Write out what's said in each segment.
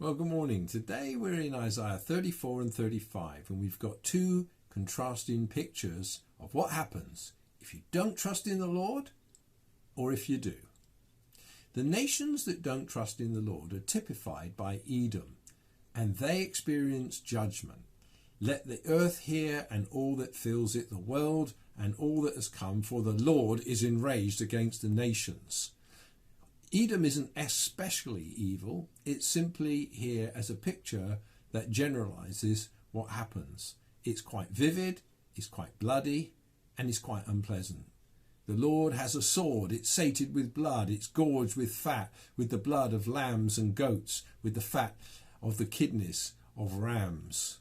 Well, good morning. Today we're in Isaiah 34 and 35, and we've got two contrasting pictures of what happens if you don't trust in the Lord or if you do. The nations that don't trust in the Lord are typified by Edom, and they experience judgment. Let the earth hear and all that fills it, the world and all that has come, for the Lord is enraged against the nations. Edom isn't especially evil, it's simply here as a picture that generalizes what happens. It's quite vivid, it's quite bloody, and it's quite unpleasant. The Lord has a sword, it's sated with blood, it's gorged with fat, with the blood of lambs and goats, with the fat of the kidneys of rams.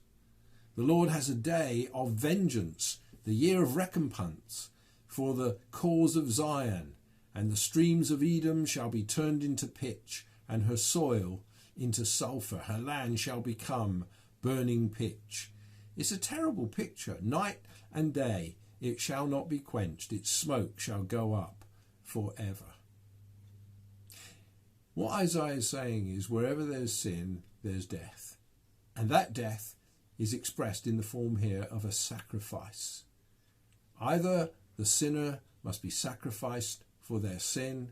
The Lord has a day of vengeance, the year of recompense for the cause of Zion, and the streams of Edom shall be turned into pitch, and her soil into sulphur. Her land shall become burning pitch. It's a terrible picture. Night and day it shall not be quenched. Its smoke shall go up forever. What Isaiah is saying is, wherever there's sin, there's death. And that death is expressed in the form here of a sacrifice. Either the sinner must be sacrificed for their sin,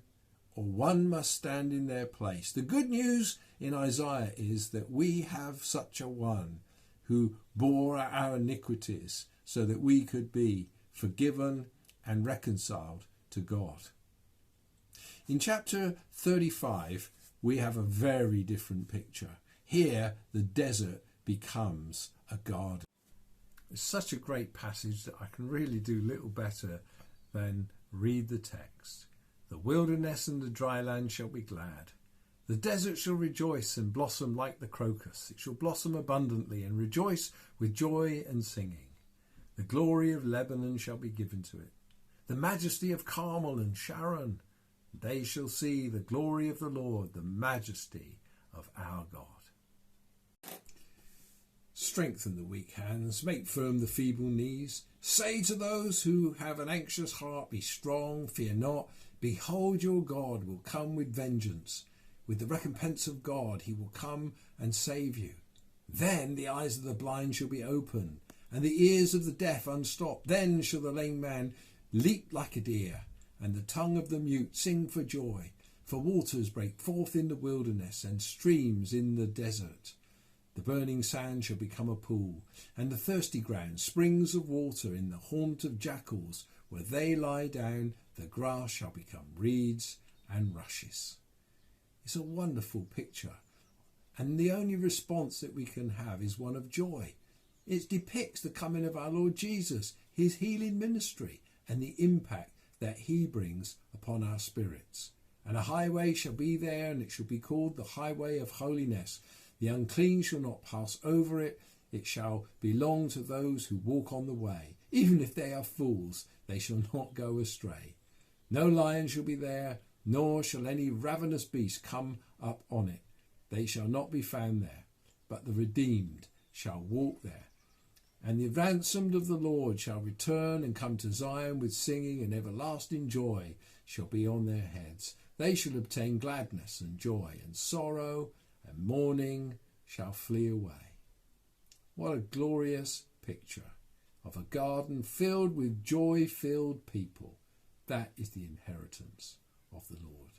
or one must stand in their place. The good news in Isaiah is that we have such a one who bore our iniquities so that we could be forgiven and reconciled to God. In chapter 35, we have a very different picture. Here, the desert becomes a garden. It's such a great passage that I can really do little better than read the text. The wilderness and the dry land shall be glad. The desert shall rejoice and blossom like the crocus. It shall blossom abundantly and rejoice with joy and singing. The glory of Lebanon shall be given to it. The majesty of Carmel and Sharon. They shall see the glory of the Lord, the majesty of our God. Strengthen the weak hands, make firm the feeble knees. Say to those who have an anxious heart, be strong, fear not. Behold, your God will come with vengeance. With the recompense of God, he will come and save you. Then the eyes of the blind shall be opened, and the ears of the deaf unstopped. Then shall the lame man leap like a deer, and the tongue of the mute sing for joy. For waters break forth in the wilderness, and streams in the desert. The burning sand shall become a pool, and the thirsty ground springs of water. In the haunt of jackals, where they lie down, the grass shall become reeds and rushes. It's a wonderful picture, and the only response that we can have is one of joy. It depicts the coming of our Lord Jesus, his healing ministry, and the impact that he brings upon our spirits. And a highway shall be there, and it shall be called the highway of holiness. The unclean shall not pass over it. It shall belong to those who walk on the way. Even if they are fools, they shall not go astray. No lion shall be there, nor shall any ravenous beast come up on it. They shall not be found there, but the redeemed shall walk there. And the ransomed of the Lord shall return and come to Zion with singing, and everlasting joy shall be on their heads. They shall obtain gladness and joy, and sorrow and mourning shall flee away. What a glorious picture of a garden filled with joy-filled people. That is the inheritance of the Lord.